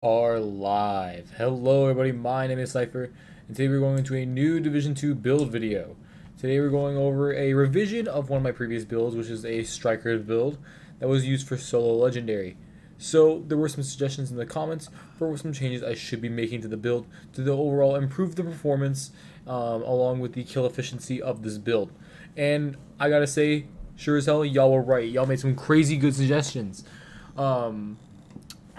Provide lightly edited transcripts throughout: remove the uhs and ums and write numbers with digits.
Are live. Hello everybody, my name is Cypher, and today we're going into a new Division 2 build video. Today we're going over a revision of one of my previous builds, which is a Strikers build that was used for Solo Legendary. So there were some suggestions in the comments for some changes I should be making to the build to the overall improve the performance along with the kill efficiency of this build. And I gotta say, sure as hell, y'all were right. Y'all made some crazy good suggestions.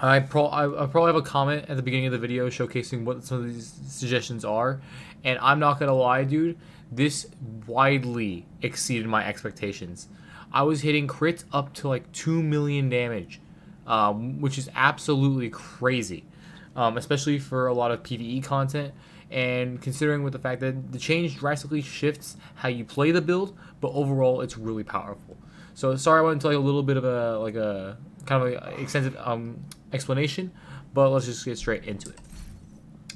I probably have a comment at the beginning of the video showcasing what some of these suggestions are, and I'm not gonna lie, dude, this widely exceeded my expectations. I was hitting crits up to like 2 million damage, which is absolutely crazy, especially for a lot of PvE content. And considering with the fact that the change drastically shifts how you play the build, but overall it's really powerful. So sorry, I want to tell you a little bit of a kind of a extensive explanation, but let's just get straight into it.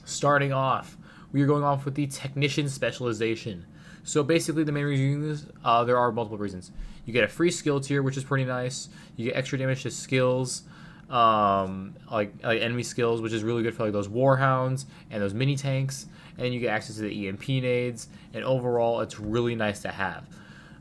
Starting off, we are going off with the technician specialization. So basically, the main reason you're using this, there are multiple reasons. You get a free skill tier, which is pretty nice. You get extra damage to skills, like enemy skills, which is really good for like those warhounds and those mini tanks. And then you get access to the EMP nades, and overall, it's really nice to have.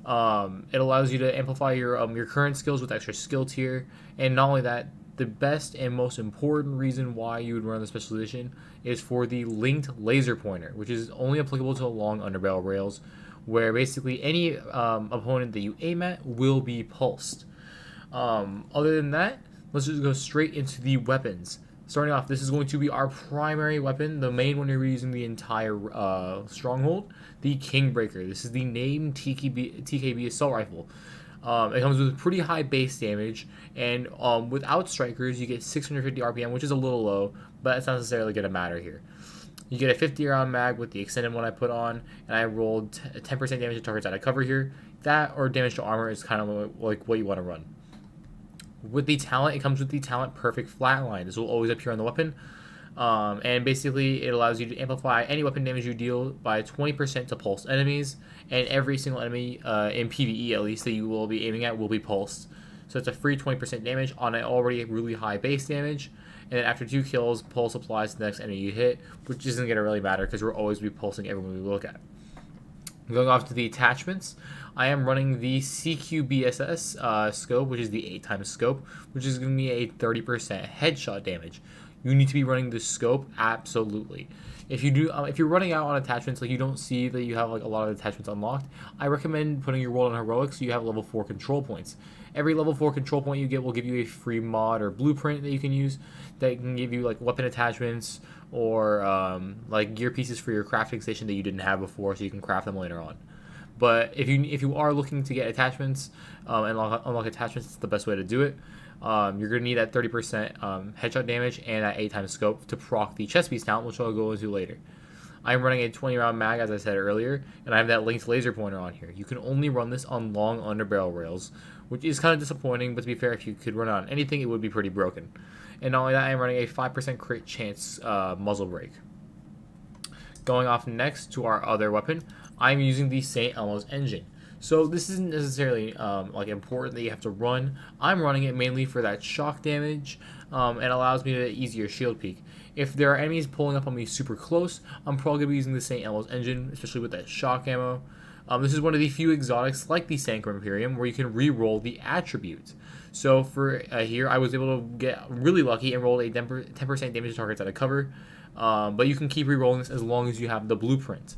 It allows you to amplify your current skills with extra skill tier, and not only that, the best and most important reason why you would run the specialization is for the linked laser pointer, which is only applicable to long underbarrel rails, where basically any opponent that you aim at will be pulsed. Other than that, let's just go straight into the weapons. Starting off, this is going to be our primary weapon, the main one you're using the entire stronghold, the Kingbreaker. This is the named TKB assault rifle. It comes with pretty high base damage, and without strikers, you get 650 RPM, which is a little low, but it's not necessarily going to matter here. You get a 50 round mag with the extended one I put on, and I rolled 10% damage to targets out of cover here. That or damage to armor is kind of like what you want to run. With the talent, it comes with the talent Perfect Flatline. This will always appear on the weapon. And basically, it allows you to amplify any weapon damage you deal by 20% to pulse enemies, and every single enemy in PvE at least that you will be aiming at will be pulsed. So it's a free 20% damage on an already really high base damage, and then after 2 kills, pulse applies to the next enemy you hit, which isn't going to really matter because we'll always be pulsing everyone we look at. Going off to the attachments, I am running the CQBSS scope, which is the 8 times scope, which is going to be a 30% headshot damage. You need to be running the scope, absolutely. If you do, if you're running out on attachments, like you don't see that you have like a lot of attachments unlocked, I recommend putting your world on heroic so you have level 4 control points. Every level 4 control point you get will give you a free mod or blueprint that you can use that can give you like weapon attachments or like gear pieces for your crafting station that you didn't have before, so you can craft them later on. But if you are looking to get attachments and unlock attachments, it's the best way to do it. You're going to need that 30% headshot damage and that 8 times scope to proc the chest piece talent, which I'll go into later. I'm running a 20 round mag, as I said earlier, and I have that linked laser pointer on here. You can only run this on long underbarrel rails, which is kind of disappointing, but to be fair, if you could run it on anything, it would be pretty broken. And not only that, I'm running a 5% crit chance muzzle brake. Going off next to our other weapon, I'm using the St. Elmo's engine. So this isn't necessarily like important that you have to run. I'm running it mainly for that shock damage and allows me to easier shield peek. If there are enemies pulling up on me super close, I'm probably going to be using the St. Elmo's engine, especially with that shock ammo. This is one of the few exotics like the Sanctum Imperium where you can re-roll the attributes. So for here, I was able to get really lucky and roll a 10% damage to targets out of cover. But you can keep re-rolling this as long as you have the blueprint.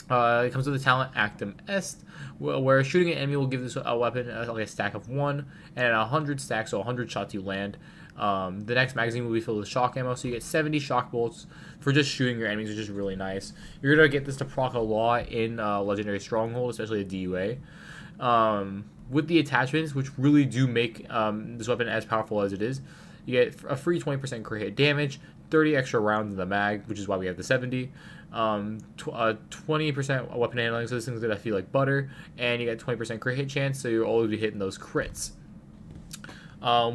It comes with the talent Actum Est, where shooting an enemy will give this a weapon like a stack of 1, and 100 stacks, so 100 shots you land. The next magazine will be filled with shock ammo, so you get 70 shock bolts for just shooting your enemies, which is really nice. You're going to get this to proc a lot in Legendary Stronghold, especially a DUA. With the attachments, which really do make this weapon as powerful as it is, you get a free 20% crit hit damage, 30 extra rounds in the mag, which is why we have the 70, 20% weapon handling, so this thing's gonna feel like butter, and you get 20% crit hit chance, so you'll always be hitting those crits.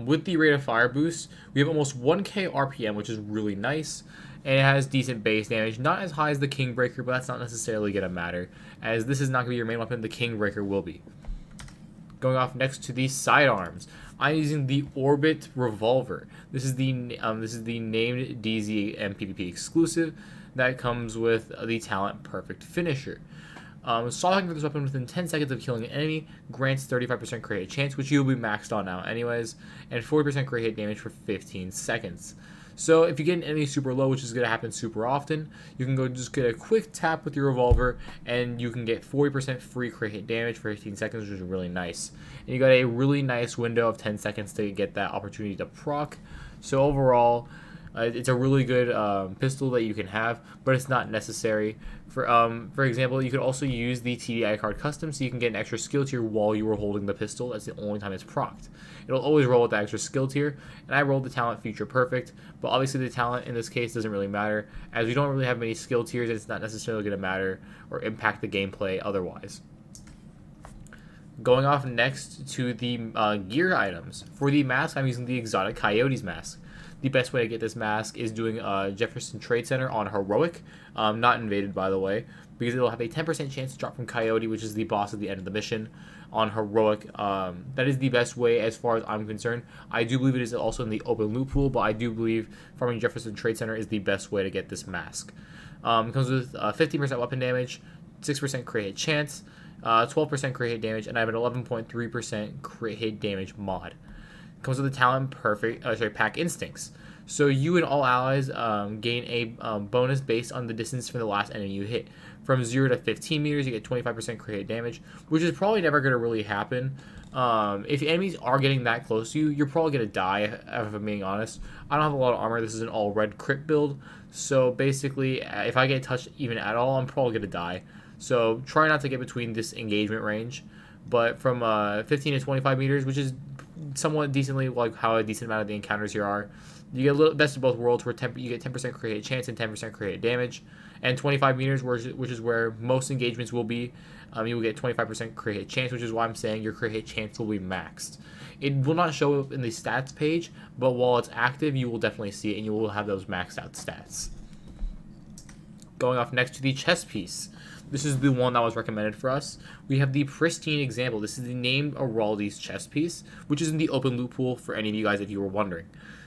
With the rate of fire boost, we have almost 1k RPM, which is really nice, and it has decent base damage. Not as high as the Kingbreaker, but that's not necessarily going to matter, as this is not going to be your main weapon. The Kingbreaker will be. Going off next to the sidearms. I'm using the Orbit Revolver. This is the named DZ and PvP exclusive that comes with the talent Perfect Finisher. Stalking for this weapon within 10 seconds of killing an enemy grants 35% crit hit chance, which you'll be maxed on now anyways, and 40% crit hit damage for 15 seconds. So if you get an enemy super low, which is going to happen super often, you can go just get a quick tap with your revolver, and you can get 40% free crit hit damage for 15 seconds, which is really nice. And you got a really nice window of 10 seconds to get that opportunity to proc. So overall, it's a really good pistol that you can have, but it's not necessary. For example, you could also use the TDI card custom, so you can get an extra skill tier while you were holding the pistol. That's the only time it's procced. It'll always roll with the extra skill tier, and I rolled the talent feature perfect, but obviously the talent in this case doesn't really matter, as we don't really have many skill tiers, and it's not necessarily going to matter or impact the gameplay otherwise. Going off next to the gear items. For the mask, I'm using the Exotic Coyotes mask. The best way to get this mask is doing Jefferson Trade Center on Heroic, not Invaded by the way, because it'll have a 10% chance to drop from Coyote, which is the boss at the end of the mission, on Heroic. That is the best way as far as I'm concerned. I do believe it is also in the open loot pool, but I do believe farming Jefferson Trade Center is the best way to get this mask. It comes with 15% weapon damage, 6% crit hit chance, 12% crit hit damage, and I have an 11.3% crit hit damage mod. Comes with the talent Pack Instincts. So you and all allies gain a bonus based on the distance from the last enemy you hit. From 0 to 15 meters, you get 25% crit hit damage, which is probably never going to really happen. If enemies are getting that close to you, you're probably going to die, if I'm being honest. I don't have a lot of armor. This is an all-red crit build. So basically, if I get touched even at all, I'm probably going to die. So try not to get between this engagement range. But from 15 to 25 meters, which is somewhat decently like how a decent amount of the encounters here are, you get a little best of both worlds, where you get 10% crit hit chance and 10% crit hit damage, and 25 meters, which is where most engagements will be, you will get 25% crit hit chance, which is why I'm saying your crit hit chance will be maxed. It will not show up in the stats page, but while it's active, you will definitely see it, and you will have those maxed out stats. Going off next to the chest piece. This is the one that was recommended for us. We have the Pristine Example. This is the named Araldi's chest piece, which is in the open loot pool for any of you guys if you were wondering.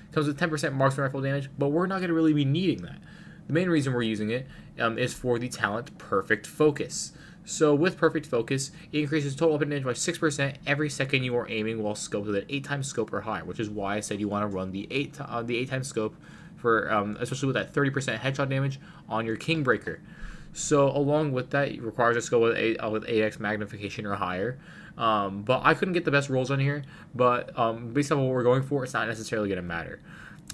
It comes with 10% marksman rifle damage, but we're not going to really be needing that. The main reason we're using it is for the talent Perfect Focus. So with Perfect Focus, it increases total weapon damage by 6% every second you are aiming while scoped with an 8x scope or higher, which is why I said you want to run the 8x scope for especially with that 30% headshot damage on your Kingbreaker. So along with that, it requires us to go with 8x magnification or higher. But I couldn't get the best rolls on here. But based on what we're going for, it's not necessarily going to matter.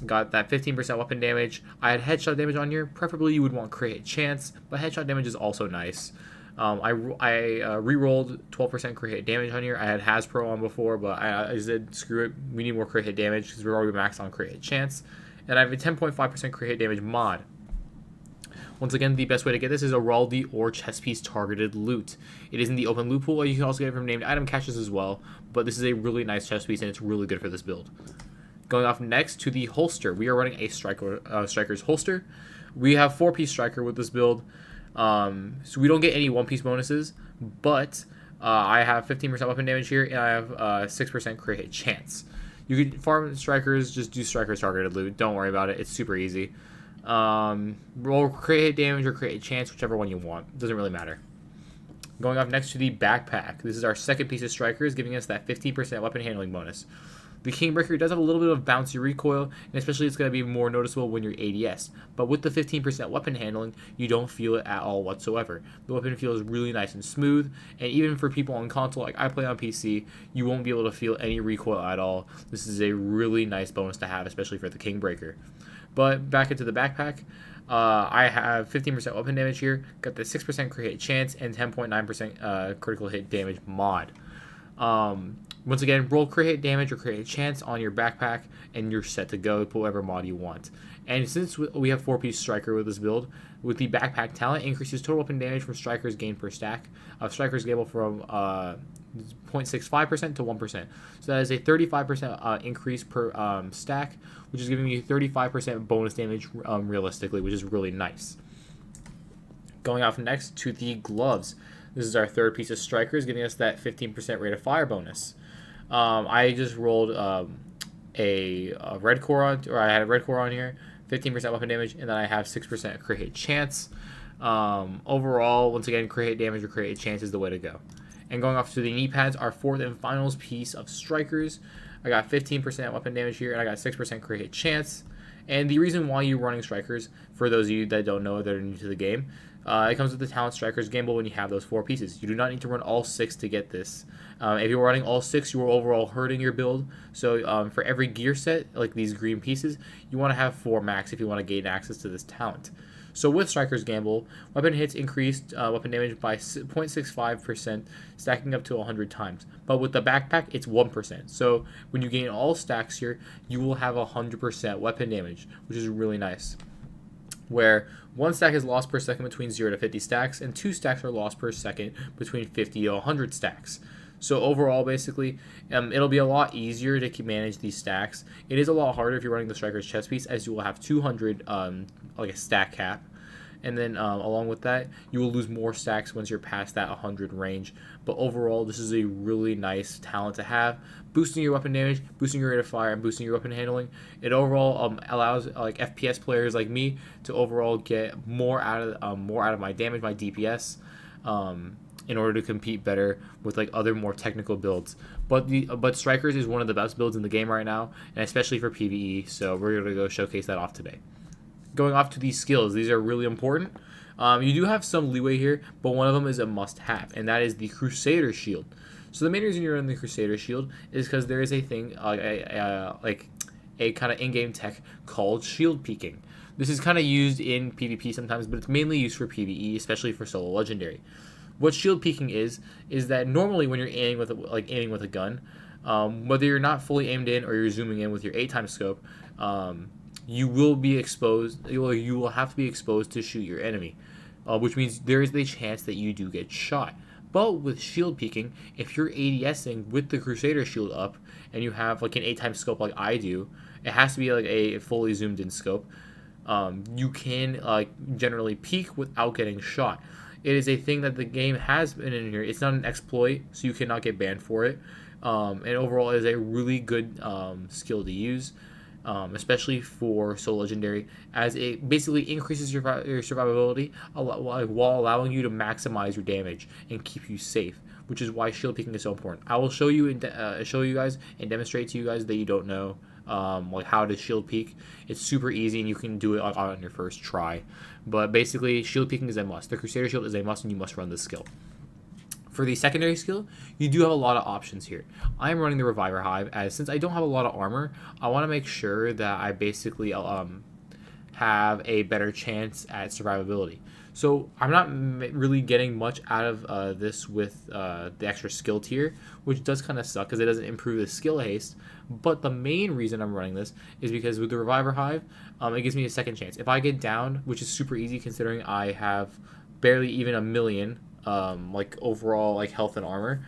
Got that 15% weapon damage. I had headshot damage on here. Preferably you would want crit hit chance, but headshot damage is also nice. I re-rolled 12% crit hit damage on here. I had Hasbro on before, but I said screw it. We need more crit hit damage because we're already maxed on crit hit chance. And I have a 10.5% crit hit damage mod. Once again, the best way to get this is Araldi or chest piece targeted loot. It is in the open loot pool, or you can also get it from named item caches as well, but this is a really nice chest piece and it's really good for this build. Going off next to the holster, we are running a striker's holster. We have 4-piece striker with this build, so we don't get any 1-piece bonuses, but I have 15% weapon damage here, and I have 6% crit hit chance. You can farm strikers, just do strikers targeted loot, don't worry about it, it's super easy. Roll crit hit damage or crit hit chance, whichever one you want. Doesn't really matter. Going off next to the backpack. This is our second piece of strikers, giving us that 15% weapon handling bonus. The Kingbreaker does have a little bit of bouncy recoil, and especially it's going to be more noticeable when you're ADS. But with the 15% weapon handling, you don't feel it at all whatsoever. The weapon feels really nice and smooth, and even for people on console, like I play on PC, you won't be able to feel any recoil at all. This is a really nice bonus to have, especially for the Kingbreaker. But back into the backpack, I have 15% weapon damage here, got the 6% crit hit chance, and 10.9% critical hit damage mod. Once again, roll crit hit damage or crit hit chance on your backpack, and you're set to go. Put whatever mod you want. And since we have 4-piece striker with this build, with the backpack talent, increases total weapon damage from strikers gained per stack. Strikers gain from 0.65% to 1%. So that is a 35% increase per stack, which is giving you 35% bonus damage realistically, which is really nice. Going off next to the gloves. This is our third piece of strikers, giving us that 15% rate of fire bonus. I just rolled a red core on, or I had a red core on here, 15% weapon damage, and then I have 6% crit hit chance. Overall, once again, crit hit damage or crit hit chance is the way to go. And going off to the knee pads, our fourth and finals piece of strikers. I got 15% weapon damage here, and I got 6% crit hit chance. And the reason why you're running strikers, for those of you that don't know that are new to the game, it comes with the talent strikers gamble when you have those 4 pieces. You do not need to run all 6 to get this. If you're running all 6, you are overall hurting your build. So for every gear set, like these green pieces, you want to have 4 max if you want to gain access to this talent. So with Striker's Gamble, weapon hits increased weapon damage by 0.65%, stacking up to 100 times. But with the backpack, it's 1%. So when you gain all stacks here, you will have 100% weapon damage, which is really nice. Where 1 stack is lost per second between 0 to 50 stacks, and 2 stacks are lost per second between 50 to 100 stacks. So overall, basically, it'll be a lot easier to manage these stacks. It is a lot harder if you're running the Striker's chest piece, as you will have 200, like a stack cap. And then along with that, you will lose more stacks once you're past that 100 range. But overall, this is a really nice talent to have, boosting your weapon damage, boosting your rate of fire, and boosting your weapon handling. It overall allows like FPS players like me to overall get more out of my damage, my DPS. In order to compete better with like other more technical builds. But Strikers is one of the best builds in the game right now, and especially for PvE. So we're gonna go showcase that off today. Going off to these skills, these are really important. You do have some leeway here, but one of them is a must-have, and that is the Crusader Shield. So the main reason you're running the Crusader Shield is because there is a thing, like a kind of in-game tech called shield peeking. This is kind of used in PvP sometimes, but it's mainly used for PvE, especially for solo legendary. What shield peeking is that normally when you're aiming with a gun, whether you're not fully aimed in or you're zooming in with your 8x scope, you will be exposed. You will have to be exposed to shoot your enemy, which means there is the chance that you do get shot. But with shield peeking, if you're ADSing with the Crusader Shield up and you have like an 8x scope like I do, it has to be like a fully zoomed in scope. You can generally peek without getting shot. It is a thing that the game has been in here. It's not an exploit, so you cannot get banned for it. And overall, it is a really good skill to use, especially for solo legendary, as it basically increases your survivability while allowing you to maximize your damage and keep you safe, which is why shield peeking is so important. I will show you guys and demonstrate to you guys that you don't know like how to shield peek. It's super easy and you can do it on your first try. But basically, shield peeking is a must. The Crusader Shield is a must, and you must run this skill. For the secondary skill, you do have a lot of options here. I am running the Reviver Hive, as since I don't have a lot of armor, I want to make sure that I basically have a better chance at survivability. So I'm not really getting much out of this with the extra skill tier, which does kind of suck because it doesn't improve the skill haste. But the main reason I'm running this is because with the Reviver Hive, it gives me a second chance. If I get down, which is super easy considering I have barely even a million overall like health and armor,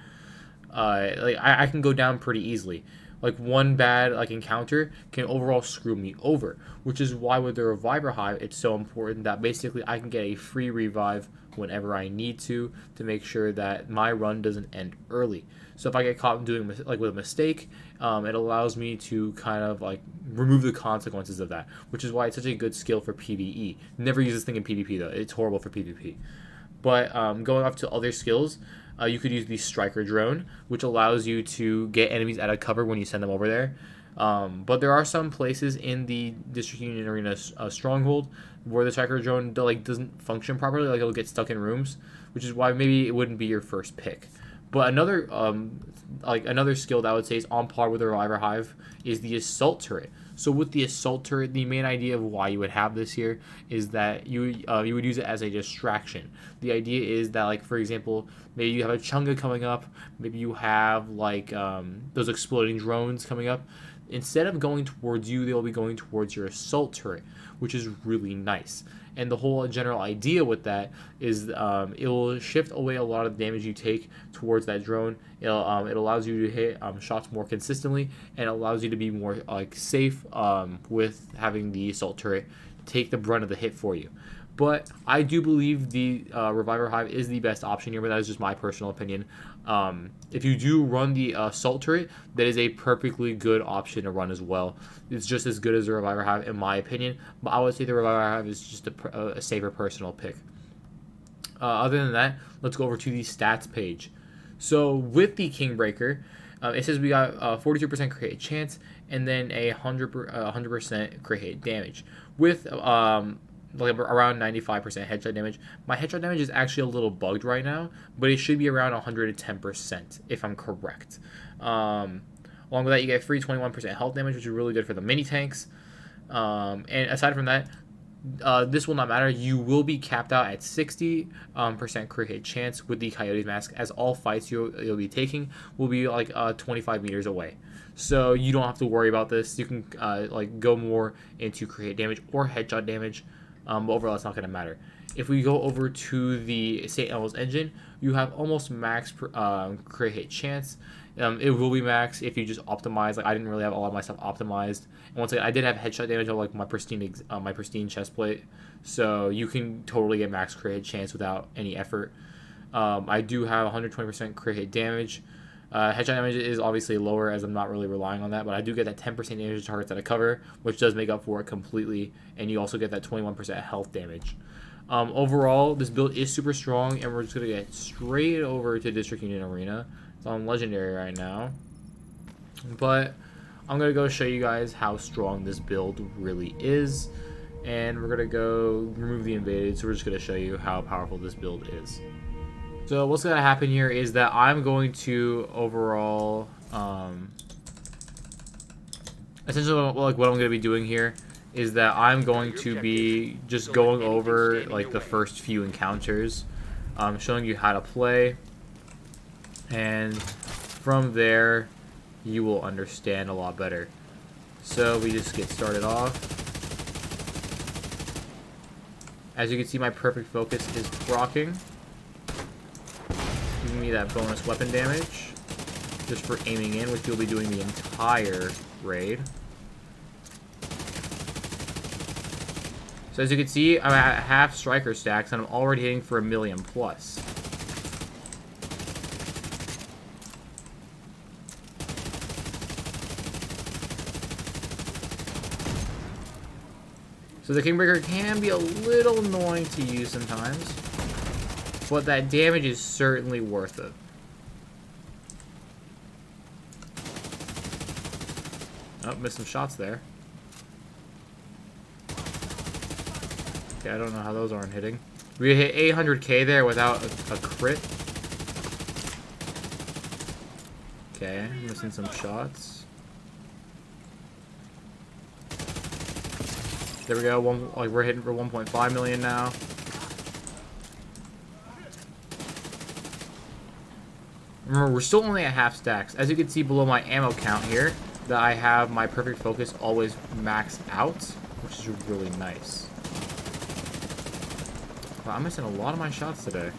I can go down pretty easily. Like one bad encounter can overall screw me over, which is why with the Reviver Hive it's so important that basically I can get a free revive whenever I need to make sure that my run doesn't end early. So if I get caught doing with a mistake, it allows me to kind of remove the consequences of that, which is why it's such a good skill for PvE. Never use this thing in PvP though; it's horrible for PvP. But going off to other skills, you could use the Striker Drone, which allows you to get enemies out of cover when you send them over there. But there are some places in the District Union Arena Stronghold where the Striker Drone doesn't function properly. It'll get stuck in rooms, which is why maybe it wouldn't be your first pick. But another skill that I would say is on par with the Reviver Hive is the Assault Turret. So with the Assault Turret, the main idea of why you would have this here is that you would use it as a distraction. The idea is that, for example, maybe you have a Chunga coming up, maybe you have those exploding drones coming up. Instead of going towards you, they'll be going towards your Assault Turret, which is really nice. And the whole general idea with that is it will shift away a lot of the damage you take towards that drone. It allows you to hit shots more consistently, and it allows you to be more safe with having the Assault Turret take the brunt of the hit for you. But I do believe the Reviver Hive is the best option here, but that is just my personal opinion. If you do run the Assault Turret, that is a perfectly good option to run as well. It's just as good as the Reviver Hive in my opinion, but I would say the Reviver Hive is just a safer personal pick. Other than that, let's go over to the stats page. So with the Kingbreaker, it says we got 42% crit hit chance and then a 100% crit hit damage with like around 95% headshot damage. My headshot damage is actually a little bugged right now, but it should be around 110% if I'm correct. Along with that, you get free 21% health damage, which is really good for the mini tanks. And aside from that, this will not matter. You will be capped out at 60% crit hit chance with the Coyote's Mask, as all fights you'll be taking will be like 25 meters away. So you don't have to worry about this. You can like go more into crit hit damage or headshot damage, but overall it's not going to matter. If we go over to the St. Elmo's engine, you have almost max crit hit chance. It will be max if you just optimize. Like I didn't really have all of my stuff optimized. And once again, I did have headshot damage on like my pristine chest plate, so you can totally get max crit hit chance without any effort. I do have 120% crit hit damage. Headshot damage is obviously lower as I'm not really relying on that, but I do get that 10% damage to targets that I cover, which does make up for it completely. And you also get that 21% health damage. Overall, this build is super strong, and we're just going to get straight over to District Union Arena. It's on Legendary right now. But I'm going to go show you guys how strong this build really is. And we're going to go remove the invaded, so we're just going to show you how powerful this build is. So what's going to happen here is that I'm going to overall, essentially like what I'm going to be doing here is that I'm going to be just going over like the first few encounters, showing you how to play, and from there you will understand a lot better. So we just get started off. As you can see, my perfect focus is proccing, giving me that bonus weapon damage just for aiming in, which you'll be doing the entire raid. So as you can see, I'm at half striker stacks and I'm already hitting for 1 million plus. So the Kingbreaker can be a little annoying to use sometimes, but that damage is certainly worth it. Oh, missed some shots there. Okay, I don't know how those aren't hitting. We hit 800k there without a crit. Okay, missing some shots. There we go. We're hitting for 1.5 million now. Remember, we're still only at half stacks. As you can see below my ammo count here, that I have my perfect focus always maxed out, which is really nice. Wow, I'm missing a lot of my shots today.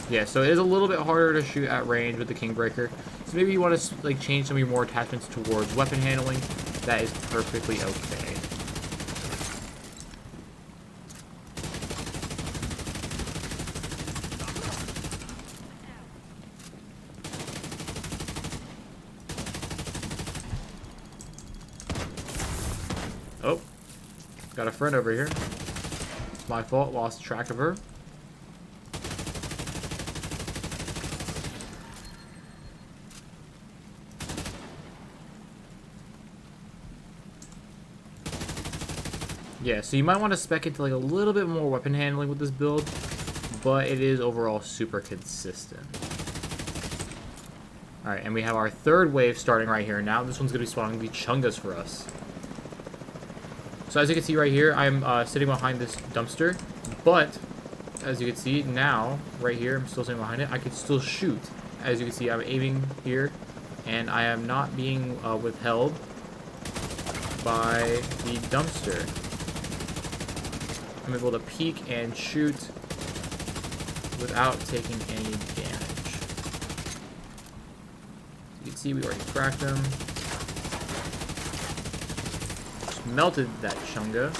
Yeah, so it is a little bit harder to shoot at range with the Kingbreaker. So maybe you want to like change some of your more attachments towards weapon handling. That is perfectly okay. Oh, got a friend over here. My fault, lost track of her. Yeah, so you might want to spec into like a little bit more weapon handling with this build, but it is overall super consistent. Alright, and we have our third wave starting right here. Now this one's going to be spawning the Chungas for us. So as you can see right here, I'm sitting behind this dumpster, but as you can see now, right here, I'm still sitting behind it. I can still shoot. As you can see, I'm aiming here, and I am not being withheld by the dumpster. I'm able to peek and shoot without taking any damage. You can see we already cracked them. Just melted that Chunga.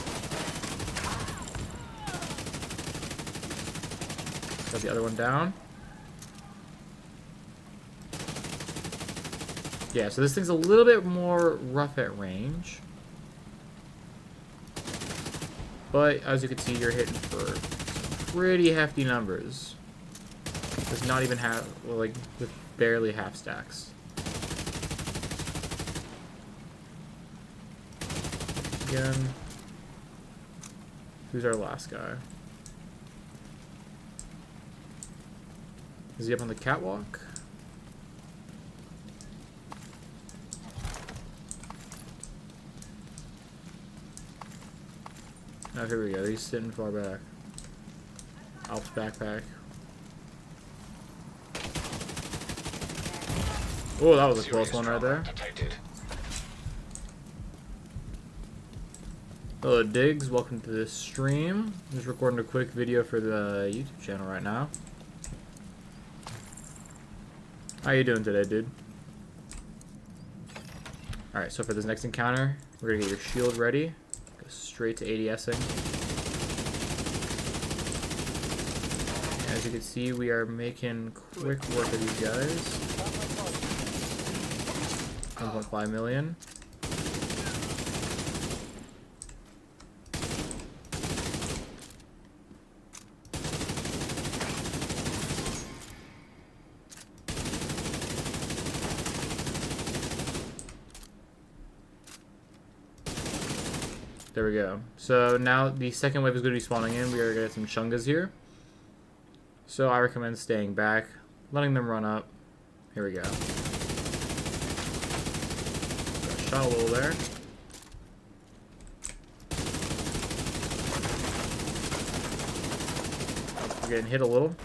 Got the other one down. Yeah, so this thing's a little bit more rough at range. But as you can see, you're hitting for pretty hefty numbers. Does not even have, well, like, with barely half stacks. Again. Who's our last guy? Is he up on the catwalk? Oh, here we go. He's sitting far back. Alp's backpack. Oh, that was a close one right there. Hello, Diggs. Welcome to this stream. I'm just recording a quick video for the YouTube channel right now. How you doing today, dude? Alright, so for this next encounter, we're gonna get your shield ready. Go straight to ADSing. As you can see, we are making quick work of these guys. 1.5 million. There we go. So now the second wave is going to be spawning in. We are going to get some Chungas here. So I recommend staying back, letting them run up. Here we go. Got shot a little there. We're getting hit a little.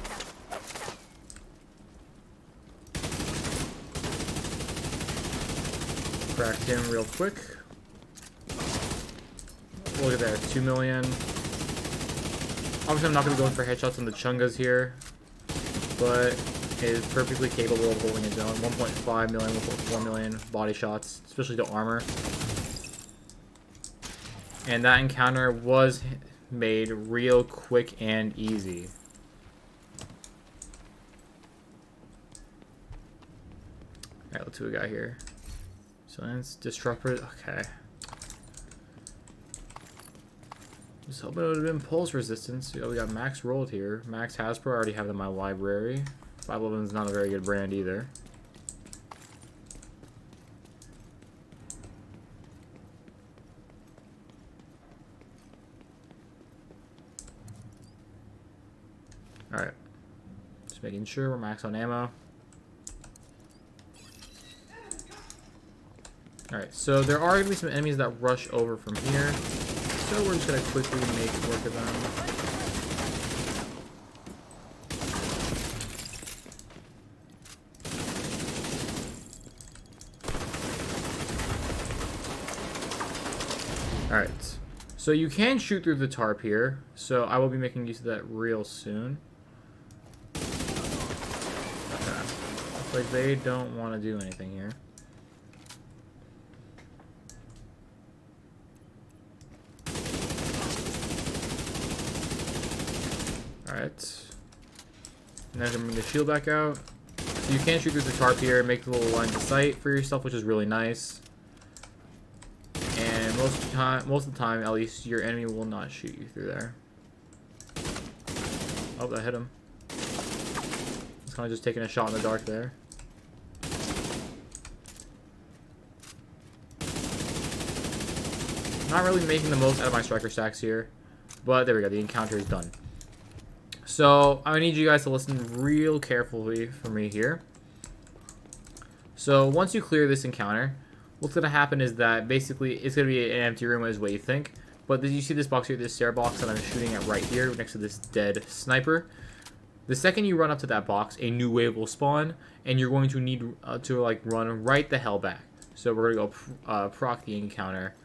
Cracked him real quick. Look at that, 2 million. Obviously, I'm not going to go in for headshots on the Chungas here, but it is perfectly capable of holding its own. 1.5 million, 1.4 million body shots, especially to armor. And that encounter was made real quick and easy. Alright, let's see what we got here. Silence, disruptor, okay. Just hoping it would have been pulse resistance. You know, we got Max rolled here. Max Hasbro, I already have it in my library. 511 is not a very good brand either. Alright. Just making sure we're max on ammo. Alright, so there are going to be some enemies that rush over from here. So we're just going to quickly make work of them. Alright, so you can shoot through the tarp here, so I will be making use of that real soon. Okay. Looks like they don't want to do anything here. Alright. And then I'm going to bring the shield back out. So you can shoot through the tarp here and make the little line of sight for yourself, which is really nice. And most of the time, at least, your enemy will not shoot you through there. Oh, that hit him. It's kind of just taking a shot in the dark there. Not really making the most out of my striker stacks here. But there we go, the encounter is done. So I need you guys to listen real carefully for me here. So once you clear this encounter, what's going to happen is that basically it's going to be an empty room is what you think. But you see this box here, this stair box that I'm shooting at right here next to this dead sniper. The second you run up to that box, a new wave will spawn, and you're going to need to like run right the hell back. So we're going to go proc the encounter.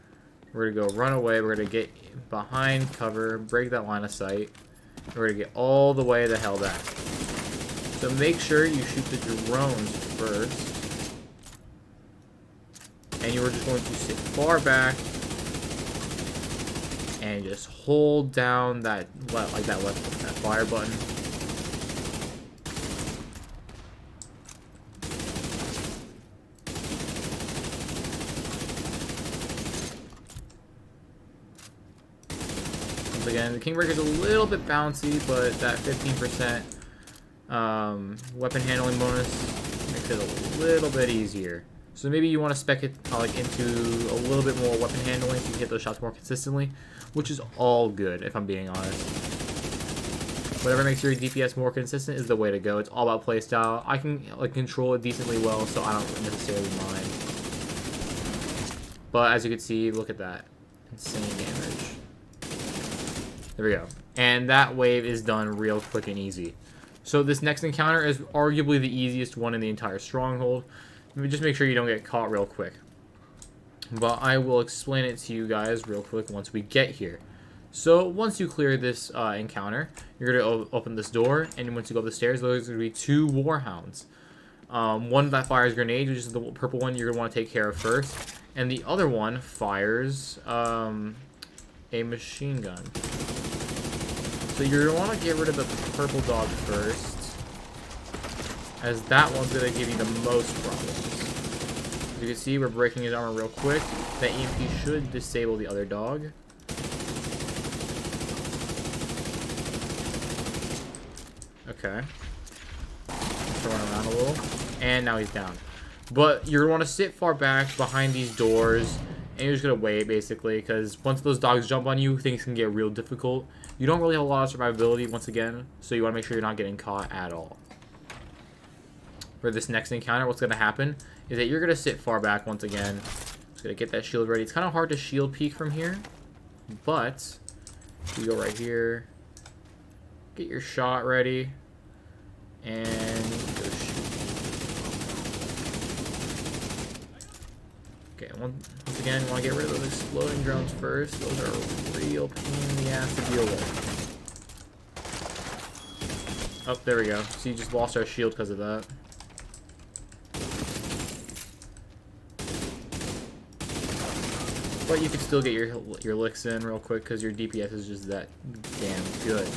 We're going to go run away. We're going to get behind cover, break that line of sight. We're going to get all the way the hell back. So make sure you shoot the drones first. And you are just going to sit far back and just hold down that that fire button. Once again, the King Breaker is a little bit bouncy, but that 15% weapon handling bonus makes it a little bit easier. So maybe you want to spec it like into a little bit more weapon handling so you can hit those shots more consistently, which is all good if I'm being honest. Whatever makes your DPS more consistent is the way to go. It's all about playstyle. I can like control it decently well, so I don't necessarily mind. But as you can see, look at that. Insane damage. There we go. And that wave is done real quick and easy. So this next encounter is arguably the easiest one in the entire stronghold. Just make sure you don't get caught real quick. But I will explain it to you guys real quick once we get here. So once you clear this encounter, you're going to open this door, and once you go up the stairs, there's going to be 2 warhounds. One that fires grenades, which is the purple one you're going to want to take care of first. And the other one fires a machine gun. So you're going to want to get rid of the purple dog first, as that one's going to give you the most problems. As you can see, we're breaking his armor real quick. That EMP should disable the other dog. Okay. Let's run around a little. And now he's down. But you're going to want to sit far back behind these doors, and you're just going to wait, basically, because once those dogs jump on you, things can get real difficult. You don't really have a lot of survivability, once again, so you want to make sure you're not getting caught at all. For this next encounter, what's going to happen is that you're going to sit far back once again. Just going to get that shield ready. It's kind of hard to shield peek from here, but you go right here, get your shot ready, and go shoot. Okay, once again, you want to get rid of those exploding drones first. Those are a real pain in the ass to deal with. Oh, there we go. So you just lost our shield because of that. But you can still get your licks in real quick because your DPS is just that damn good.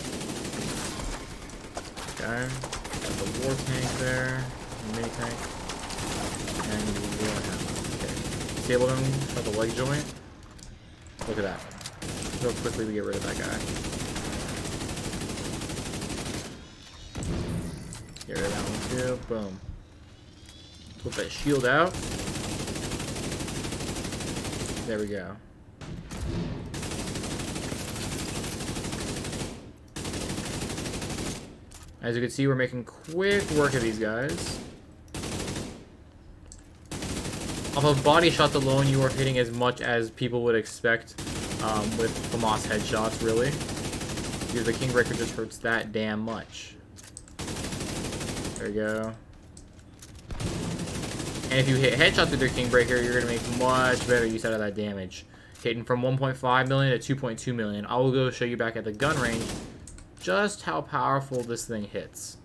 Okay, got the war tank there, the mini tank, and the warhound. Okay, disable him at the leg joint. Look at that. Real quickly we get rid of that guy. Get rid of that one too. Boom. Put that shield out. There we go. As you can see, we're making quick work of these guys. Off of body shots alone, you are hitting as much as people would expect with FAMAS headshots, really. Because the King Breaker just hurts that damn much. There we go. And if you hit headshots with your King Breaker, you're going to make much better use out of that damage. Hitting from 1.5 million to 2.2 million. I will go show you back at the gun range just how powerful this thing hits.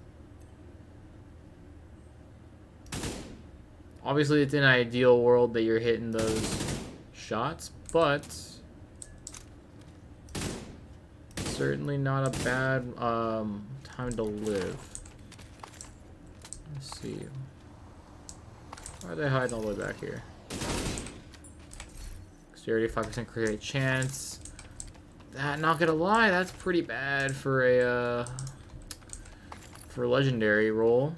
Obviously, it's in an ideal world that you're hitting those shots, but certainly not a bad time to live. Let's see. Why are they hiding all the way back here? Dexterity, 5% create chance. That, not gonna lie, that's pretty bad for a legendary roll.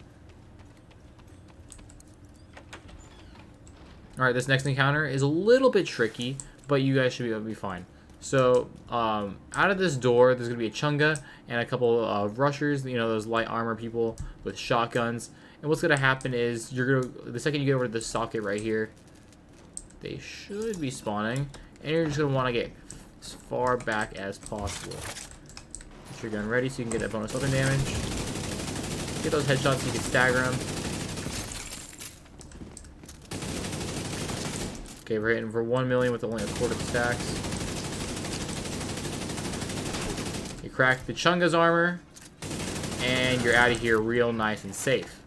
Alright, this next encounter is a little bit tricky, but you guys should be able to be fine. So, out of this door, there's gonna be a Chunga and a couple of rushers, you know, those light armor people with shotguns. And what's gonna happen is the second you get over to this socket right here, they should be spawning, and you're just gonna want to get as far back as possible. Get your gun ready so you can get that bonus weapon damage. Get those headshots so you can stagger them. Okay, we're hitting for 1 million with only a quarter of the stacks. You crack the Chunga's armor, and you're out of here real nice and safe.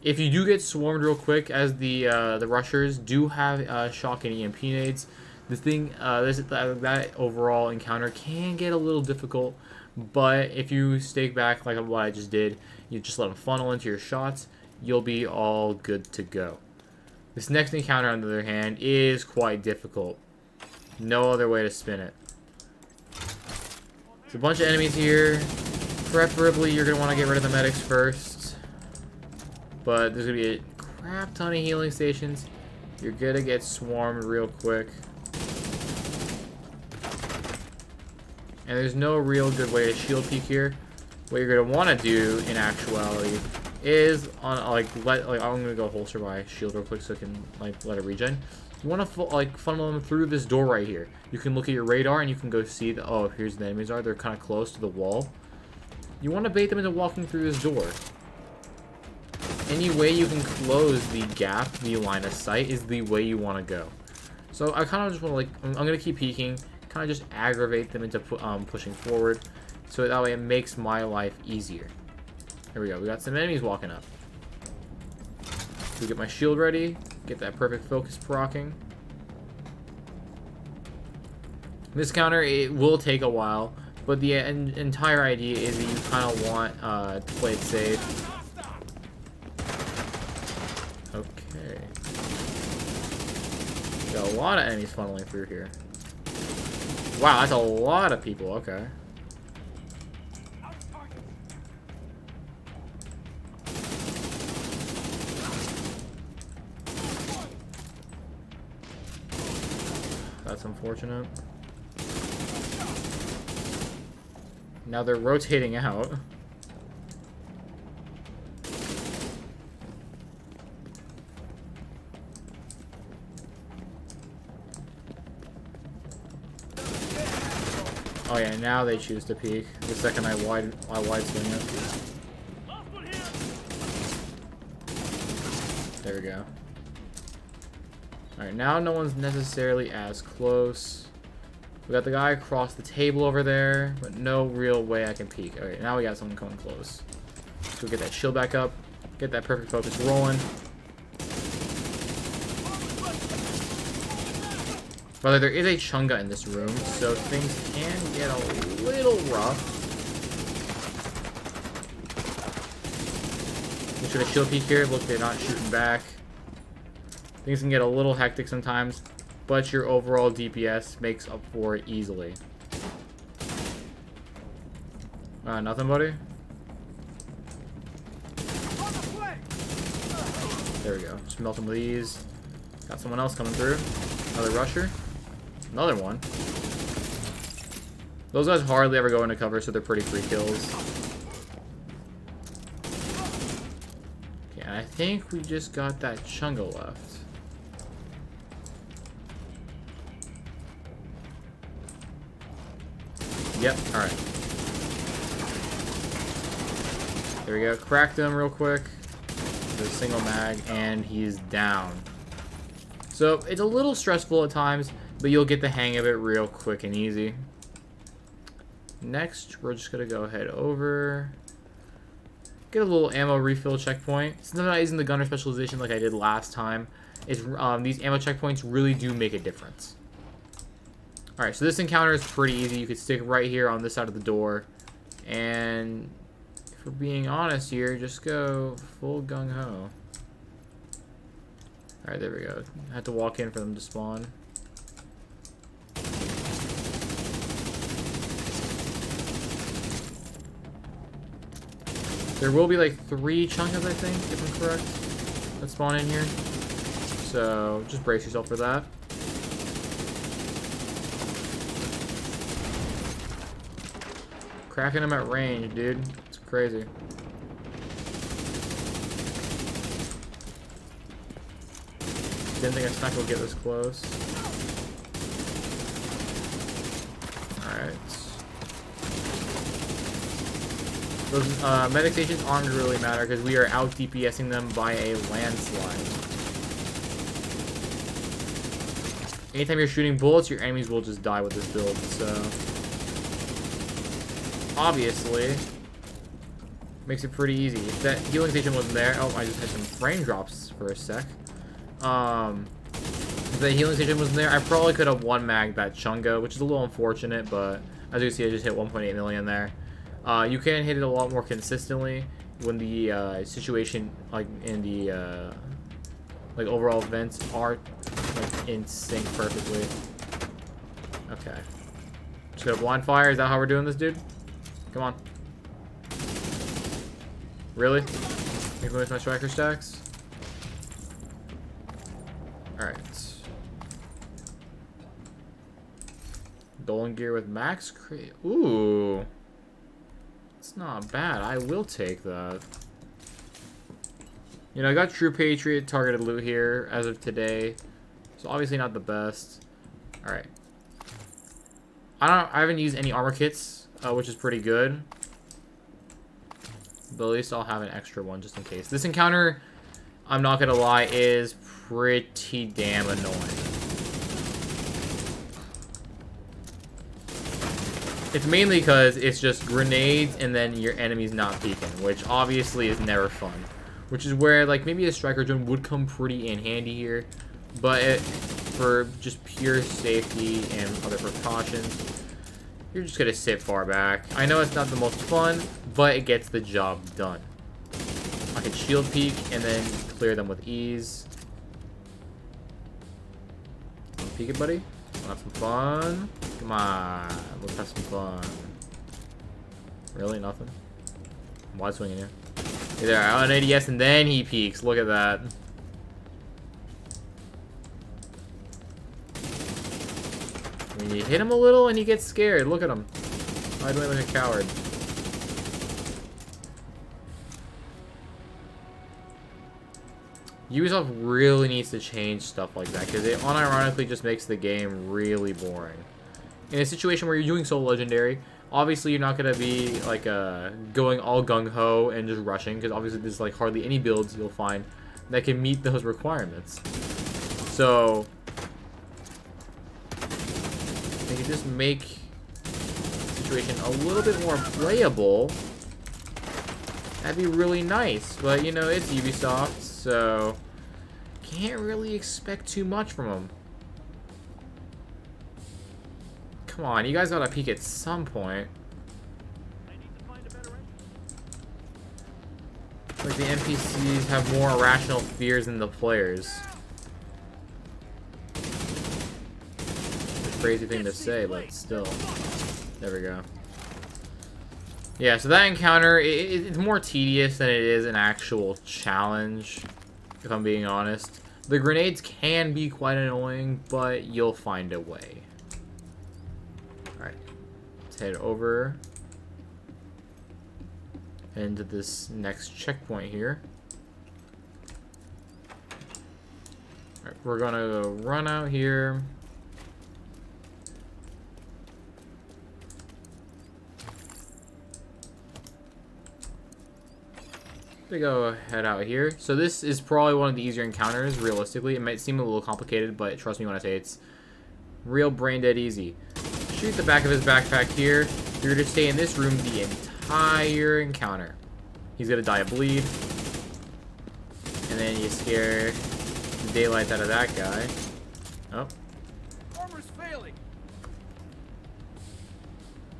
If you do get swarmed real quick, as the rushers do have shock and EMP nades, That overall encounter can get a little difficult, but if you stay back like what I just did, you just let them funnel into your shots, you'll be all good to go. This next encounter, on the other hand, is quite difficult. No other way to spin it. There's a bunch of enemies here. Preferably, you're going to want to get rid of the medics first. But there's going to be a crap ton of healing stations. You're going to get swarmed real quick. And there's no real good way to shield peek here. What you're going to want to do, in actuality, is on I'm gonna go holster my shield real quick so I can let it regen. You want to funnel them through this door right here. You can look at your radar and you can go see that, oh, here's the enemies are. They're kind of close to the wall. You want to bait them into walking through this door. Any way you can close the gap, the line of sight, is the way you want to go. So I kind of just want to I'm gonna keep peeking, kind of just aggravate them into pushing forward, so that way it makes my life easier. Here we go. We got some enemies walking up. So get my shield ready. Get that perfect focus proccing. This counter, it will take a while, but the entire idea is that you kind of want to play it safe. Okay. Got a lot of enemies funneling through here. Wow, that's a lot of people. Okay. That's unfortunate. Now they're rotating out. Oh yeah, now they choose to peek. The second I wide swing it. There we go. Alright, now no one's necessarily as close. We got the guy across the table over there, but no real way I can peek. Alright, now we got someone coming close. So get that shield back up, get that perfect focus rolling. Brother, there is a chunga in this room, so things can get a little rough. Make sure to shield peek here. Look, they're not shooting back. Things can get a little hectic sometimes, but your overall DPS makes up for it easily. Nothing, buddy? There we go. Just melt them with these. Got someone else coming through. Another rusher. Another one. Those guys hardly ever go into cover, so they're pretty free kills. Okay, and I think we just got that chunga left. Yep, alright. There we go. Cracked him real quick. With a single mag, and he's down. So, it's a little stressful at times, but you'll get the hang of it real quick and easy. Next, we're just going to go ahead over. Get a little ammo refill checkpoint. Since I'm not using the gunner specialization like I did last time, these ammo checkpoints really do make a difference. Alright, so this encounter is pretty easy. You could stick right here on this side of the door. And if we're being honest here, just go full gung-ho. Alright, there we go. I had to walk in for them to spawn. There will be like 3 chunkas, I think, if I'm correct, that spawn in here. So, just brace yourself for that. Cracking them at range, dude. It's crazy. Didn't think a sniper would get this close. Alright. Those medic stations aren't going to really matter because we are out DPSing them by a landslide. Anytime you're shooting bullets, your enemies will just die with this build, so obviously makes it pretty easy. If that healing station wasn't there, oh, I just had some frame drops for a sec. the healing station wasn't there, I probably could have one-magged that Chunga, which is a little unfortunate, but as you can see, I just hit 1.8 million there. You can hit it a lot more consistently when the situation, like, in the, like, overall events are, like, in sync perfectly. Okay. Just gonna blind fire? Is that how we're doing this, dude? Come on. Really? Make me with my striker stacks? Alright. Dolan gear with max crate. Ooh. It's not bad. I will take that. You know, I got True Patriot targeted loot here as of today. So obviously not the best. Alright. I haven't used any armor kits, which is pretty good. But at least I'll have an extra one just in case. This encounter, I'm not gonna lie, is pretty damn annoying. It's mainly because it's just grenades and then your enemy's not peeking, which obviously is never fun. Which is where, like, maybe a striker drone would come pretty in handy here. But for just pure safety and other precautions, you're just gonna sit far back. I know it's not the most fun, but it gets the job done. I can shield peek and then clear them with ease. Peek it, buddy. Wanna have some fun? Come on, let's have some fun. Really? Nothing? Wide swinging here. Hey there, on ADS and then he peeks. Look at that. I mean, you hit him a little and he gets scared. Look at him. Why do I look like a coward? Ubisoft really needs to change stuff like that because it unironically just makes the game really boring. In a situation where you're doing solo legendary, obviously you're not going to be like going all gung-ho and just rushing because obviously there's like hardly any builds you'll find that can meet those requirements. So they can just make the situation a little bit more playable. That'd be really nice, but you know, it's Ubisoft, so can't really expect too much from them. Come on, you guys gotta peek at some point. Like the NPCs have more irrational fears than the players. It's a crazy thing to say, but still. There we go. Yeah, so that encounter, it's more tedious than it is an actual challenge, if I'm being honest. The grenades can be quite annoying, but you'll find a way. Alright, let's head over into this next checkpoint here. Alright, we're gonna run out here. To go head out here. So this is probably one of the easier encounters, realistically. It might seem a little complicated, but trust me when I say it's real brain dead easy. Shoot the back of his backpack here. You're to stay in this room the entire encounter. He's gonna die of bleed. And then you scare the daylight out of that guy. Oh. Armor's failing.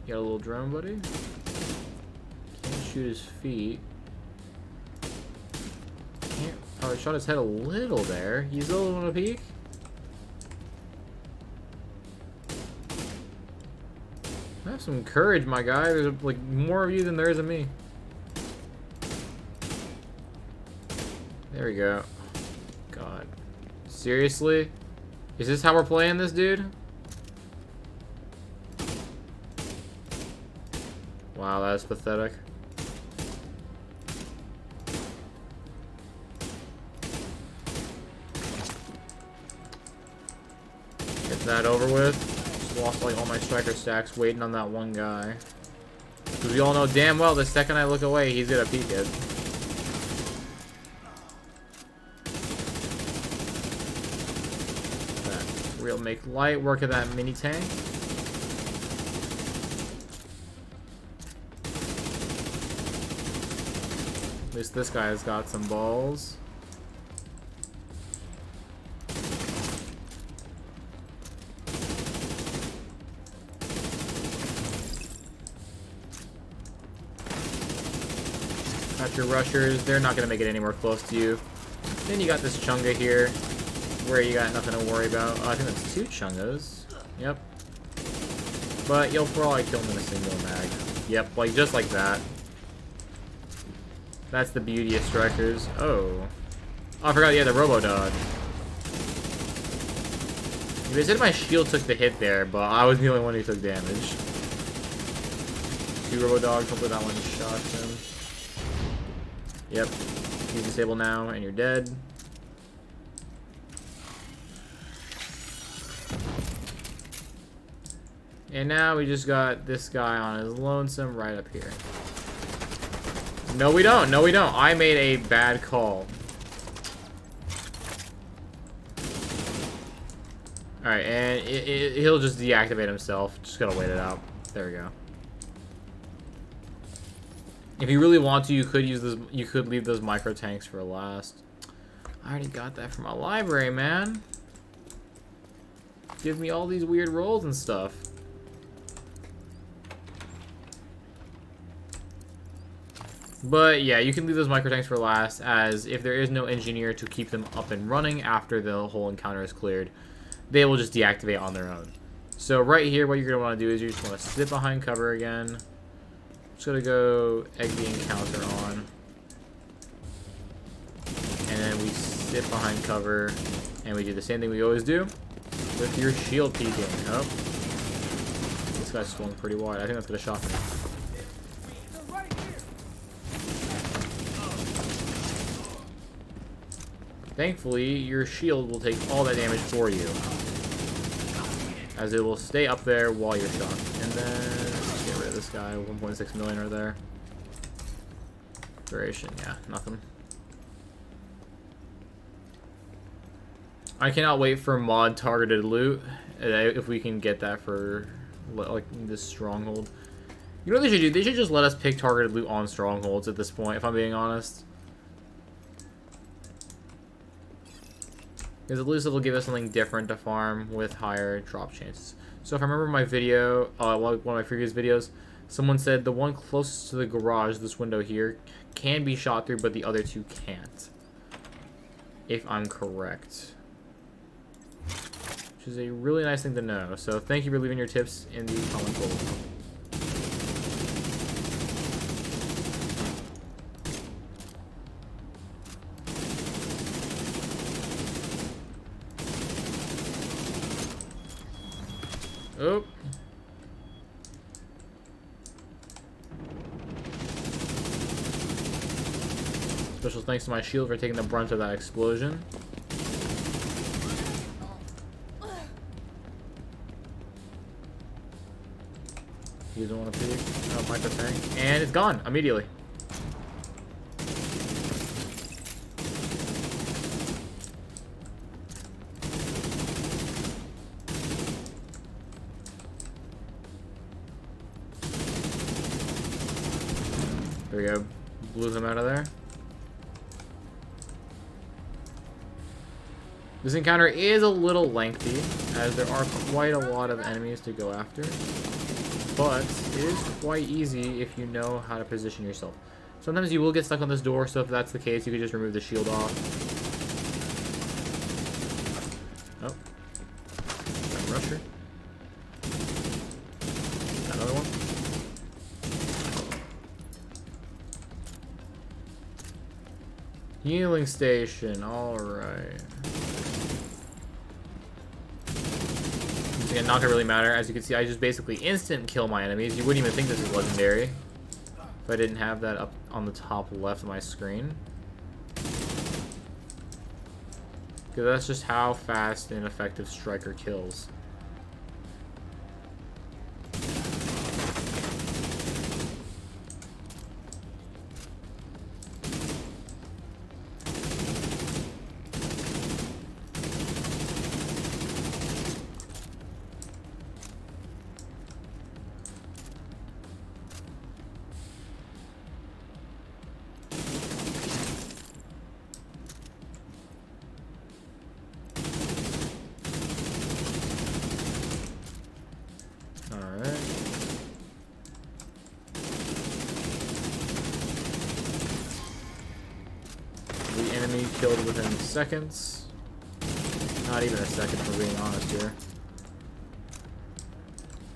You got a little drone, buddy? Can't shoot his feet. Oh, I shot his head a little there. You still want to peek? Have some courage, my guy. There's like more of you than there is of me. There we go. God. Seriously? Is this how we're playing this, dude? Wow, that's pathetic. That over with. Just lost like all my striker stacks waiting on that one guy. Because we all know damn well the second I look away, he's gonna peek it. We'll make light work of that mini tank. At least this guy has got some balls. got your rushers. They're not going to make it anywhere close to you. Then you got this Chunga here, where you got nothing to worry about. Oh, I think that's 2 Chungas. Yep. But you'll probably kill them in a single mag. Yep, like just like that. That's the beauty of strikers. Oh. Oh, I forgot you had the Robo-Dog. They said my shield took the hit there, but I was the only one who took damage. 2 Robo-Dogs, hopefully that one shots him. Yep. He's disabled now, and you're dead. And now we just got this guy on his lonesome right up here. No, we don't. No, we don't. I made a bad call. Alright, and he'll just deactivate himself. Just gotta wait it out. There we go. If you really want to, you could use this. You could leave those micro tanks for last. I already got that from my library, man. Give me all these weird rolls and stuff. But yeah, you can leave those micro tanks for last, as if there is no engineer to keep them up and running after the whole encounter is cleared, they will just deactivate on their own. So right here, what you're going to want to do is you just want to sit behind cover again. Just going to go egg the encounter on. And then we sit behind cover, and we do the same thing we always do with your shield peeking. Oh, this guy's swung pretty wide. I think that's going to shock me. Thankfully, your shield will take all that damage for you, as it will stay up there while you're shocked. And then let's get rid of this guy. 1.6 million right there. Duration, yeah, nothing. I cannot wait for mod targeted loot, if we can get that for like this stronghold. You know what they should do? They should just let us pick targeted loot on strongholds at this point, if I'm being honest. Because at least it'll give us something different to farm with higher drop chances. So if I remember my video, one of my previous videos, someone said the one closest to the garage, this window here, can be shot through, but the other 2 can't. If I'm correct. Which is a really nice thing to know. So thank you for leaving your tips in the comment below. Oh. Special thanks to my shield for taking the brunt of that explosion. You don't want to peek. Oh, micro tank. And it's gone immediately. There we go. Blew him out of there. This encounter is a little lengthy, as there are quite a lot of enemies to go after. But it is quite easy if you know how to position yourself. Sometimes you will get stuck on this door, so if that's the case, you can just remove the shield off. Oh. Rusher. Another one. Healing station, alright. Again, not gonna really matter. As you can see, I just basically instant kill my enemies. You wouldn't even think this is legendary if I didn't have that up on the top left of my screen. Because that's just how fast an effective striker kills. killed within seconds. Not even a second, for being honest here.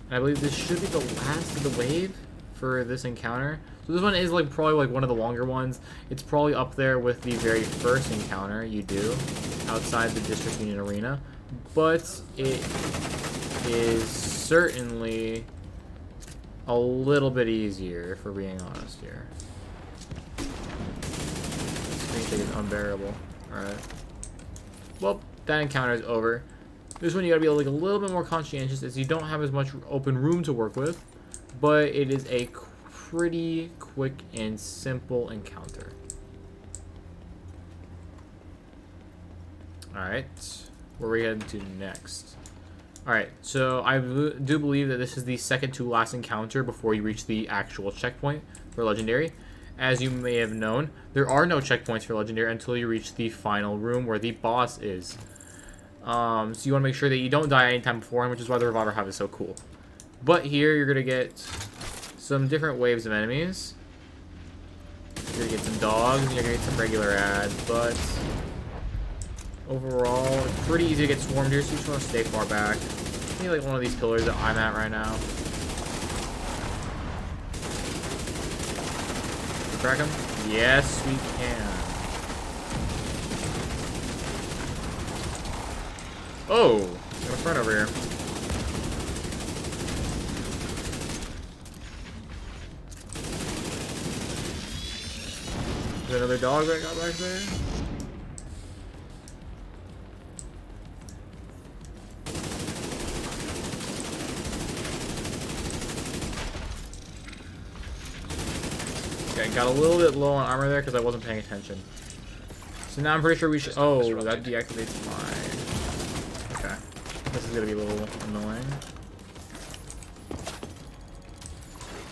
And I believe this should be the last of the wave for this encounter. So this one is like probably like one of the longer ones. It's probably up there with the very first encounter you do outside the District Union Arena. But it is certainly a little bit easier, if we're being honest here. Screen take is unbearable. Alright. Well, that encounter is over. This one you gotta be like a little bit more conscientious, as you don't have as much open room to work with, but it is a pretty quick and simple encounter. Alright, where are we heading to next? Alright, so I do believe that this is the second to last encounter before you reach the actual checkpoint for Legendary. As you may have known, there are no checkpoints for Legendary until you reach the final room where the boss is. So you want to make sure that you don't die anytime beforehand, which is why the Revolver Hive is so cool. But here, you're going to get some different waves of enemies. You're going to get some dogs, and you're going to get some regular ads, but overall, it's pretty easy to get swarmed here, so you just want to stay far back. Maybe like one of these pillars that I'm at right now. Crack him? Yes, we can. Oh, got a friend over here. Is there another dog that got back there? Okay, got a little bit low on armor there because I wasn't paying attention. So now I'm pretty sure we should. Oh, that deactivates my. Okay, this is gonna be a little annoying.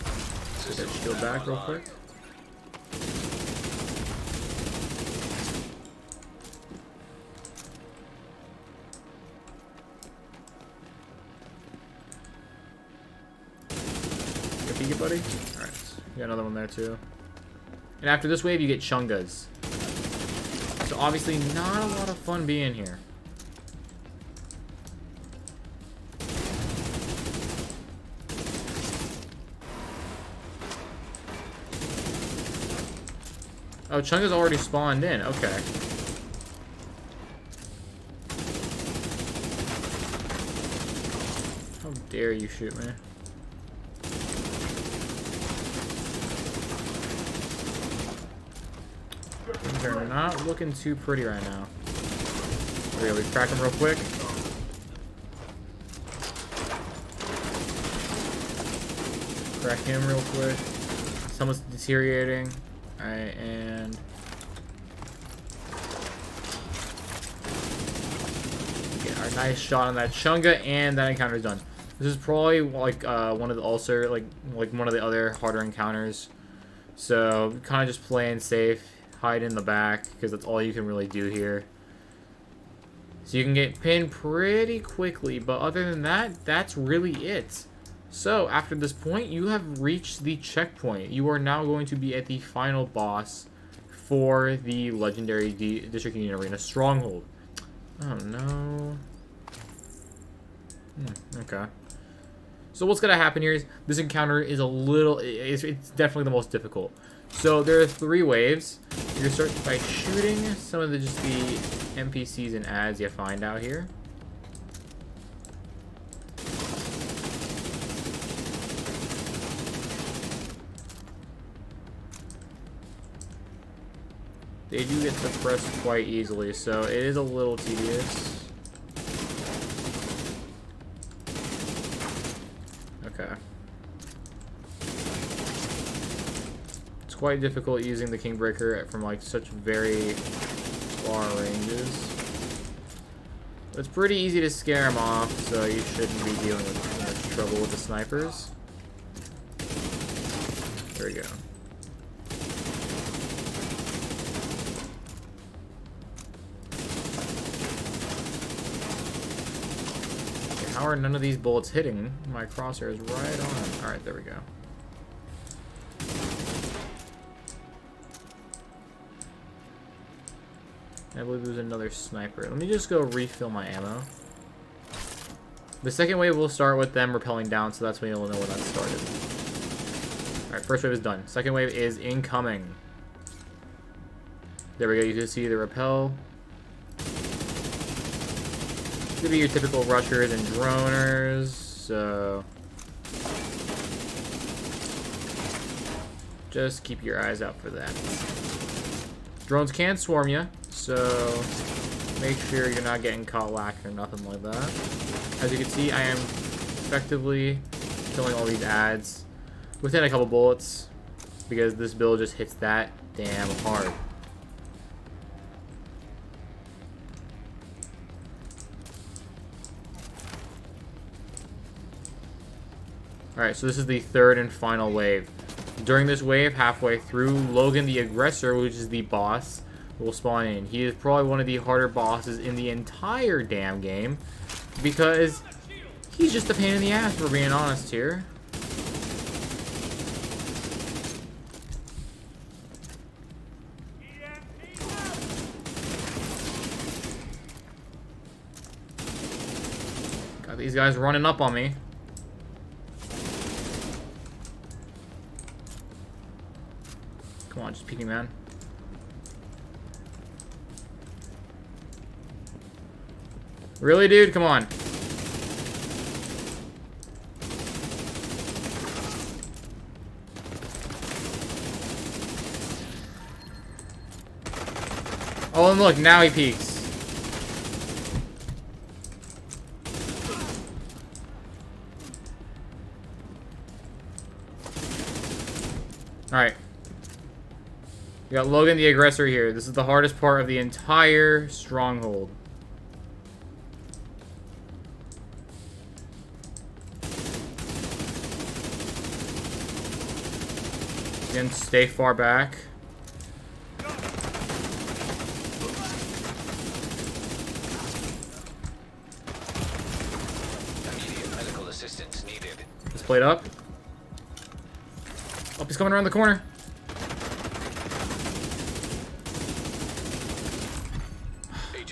Let's get that shield back real quick. Good peek, buddy. All right, you got another one there too. And after this wave, you get Chungas. So obviously not a lot of fun being here. Oh, Chunga's already spawned in. Okay. How dare you shoot me? They're not looking too pretty right now. There we go, we crack them real quick. Crack him real quick. Someone's deteriorating. Alright, and get our nice shot on that Chunga, and that encounter is done. This is probably like one of the also like one of the other harder encounters. So kind of just playing safe. Hide in the back, because that's all you can really do here. So you can get pinned pretty quickly, but other than that, that's really it. So after this point, you have reached the checkpoint. You are now going to be at the final boss for the Legendary District Union Arena Stronghold. Oh no. Okay. So what's going to happen here is this encounter is a little, it's definitely the most difficult. So there are 3 waves. You're going to start by shooting some of the NPCs and ads you find out here. They do get suppressed quite easily, so it is a little tedious. Okay. It's quite difficult using the Kingbreaker from like such very far ranges. But it's pretty easy to scare them off, so you shouldn't be dealing with too much trouble with the snipers. There we go. Okay, how are none of these bullets hitting? My crosshair is right on. Alright, there we go. I believe there's another sniper. Let me just go refill my ammo. The second wave will start with them rappelling down, so that's when you'll know when that started. Alright, first wave is done. Second wave is incoming. There we go, you can see the rappel. It's gonna be your typical rushers and droners, so just keep your eyes out for that. Drones can swarm you, so make sure you're not getting caught lacking or nothing like that. As you can see, I am effectively killing all these ads within a couple bullets because this build just hits that damn hard. Alright, so this is the third and final wave. During this wave, halfway through, Logan the Aggressor, which is the boss, will spawn in. He is probably one of the harder bosses in the entire damn game because he's just a pain in the ass, for being honest here. Got these guys running up on me. Come on, just peek me, man. Really, dude? Come on. Oh, and look, now he peeks. Alright. We got Logan the Aggressor here. This is the hardest part of the entire stronghold. Again, stay far back. Immediate medical assistance needed. Let's play it up. Oh, he's coming around the corner.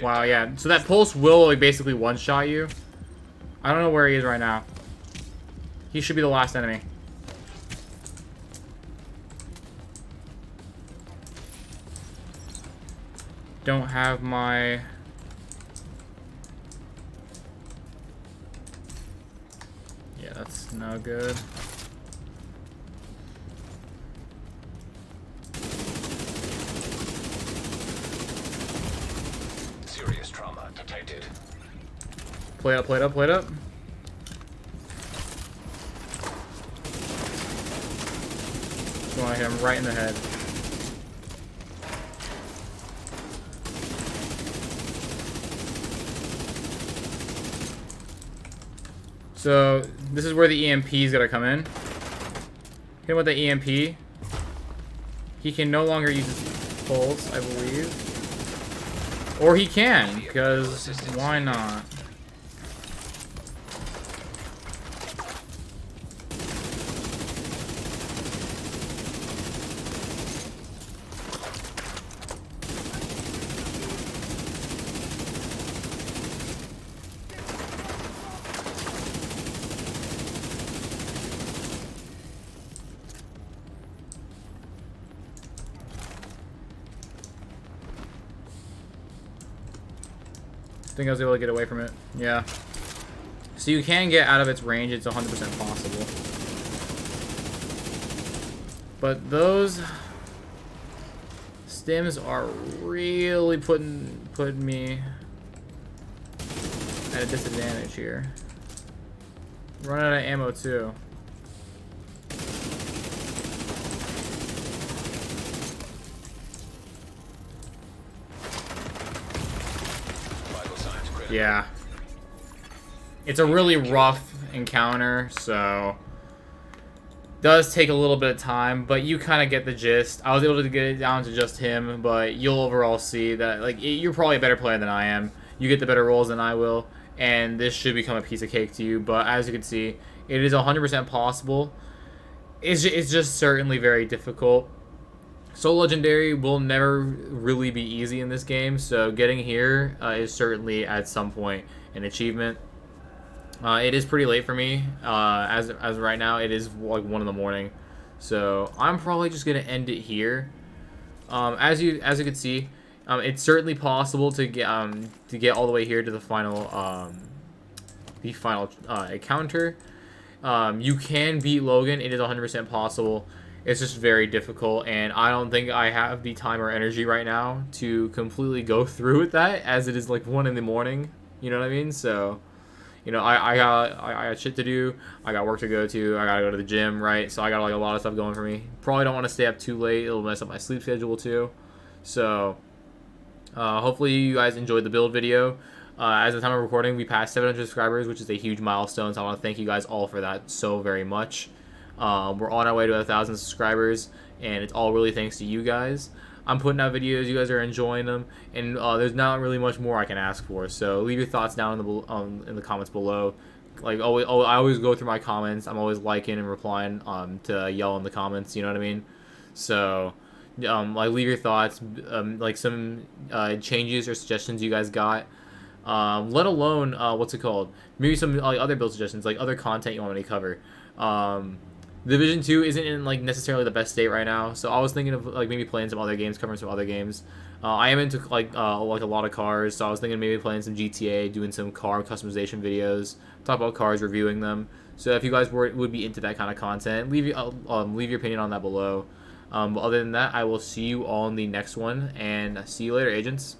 Wow, yeah. So that pulse will like basically one-shot you. I don't know where he is right now. He should be the last enemy. Don't have my... Yeah, that's no good. Serious trauma detected. Play up, play it up, play it up. Just want to hit him right in the head. So, this is where the EMP's gotta come in. Hit him with the EMP. He can no longer use his pulse, I believe. Or he can, because why not? I think I was able to get away from it. Yeah. So you can get out of its range. It's 100% possible. But those stims are really putting me at a disadvantage here. Run out of ammo too. Yeah. It's a really rough encounter, so does take a little bit of time, but you kind of get the gist. I was able to get it down to just him, but you'll overall see that like you're probably a better player than I am. You get the better rolls than I will, and this should become a piece of cake to you, but as you can see, it is 100% possible. It's just certainly very difficult. Soul Legendary will never really be easy in this game, so getting here is certainly at some point an achievement. It is pretty late for me. As right now, it is like 1 in the morning, so I'm probably just gonna end it here. As you can see, it's certainly possible to get all the way here to the final encounter. You can beat Logan. It is 100% possible. It's just very difficult, and I don't think I have the time or energy right now to completely go through with that, as it is like 1 in the morning. You know what I mean? So, you know, I got shit to do. I got work to go to. I gotta go to the gym, right? So I got like a lot of stuff going for me. Probably don't want to stay up too late. It'll mess up my sleep schedule too. So, hopefully you guys enjoyed the build video. As of the time of recording, we passed 700 subscribers, which is a huge milestone. So I want to thank you guys all for that so very much. We're on our way to 1,000 subscribers, and it's all really thanks to you guys. I'm putting out videos, you guys are enjoying them, and there's not really much more I can ask for. So leave your thoughts down in the comments below. Like always, I always go through my comments. I'm always liking and replying to yell in the comments. You know what I mean? So like leave your thoughts, like some changes or suggestions you guys got. Let alone what's it called? Maybe some like other build suggestions, like other content you want me to cover. Division 2 isn't in like necessarily the best state right now, so I was thinking of like maybe playing some other games, covering some other games. I am into like a lot of cars, so I was thinking maybe playing some GTA, doing some car customization videos, talk about cars, reviewing them. So if you guys would be into that kind of content, leave your opinion on that below. But other than that, I will see you all in the next one, and see you later, agents.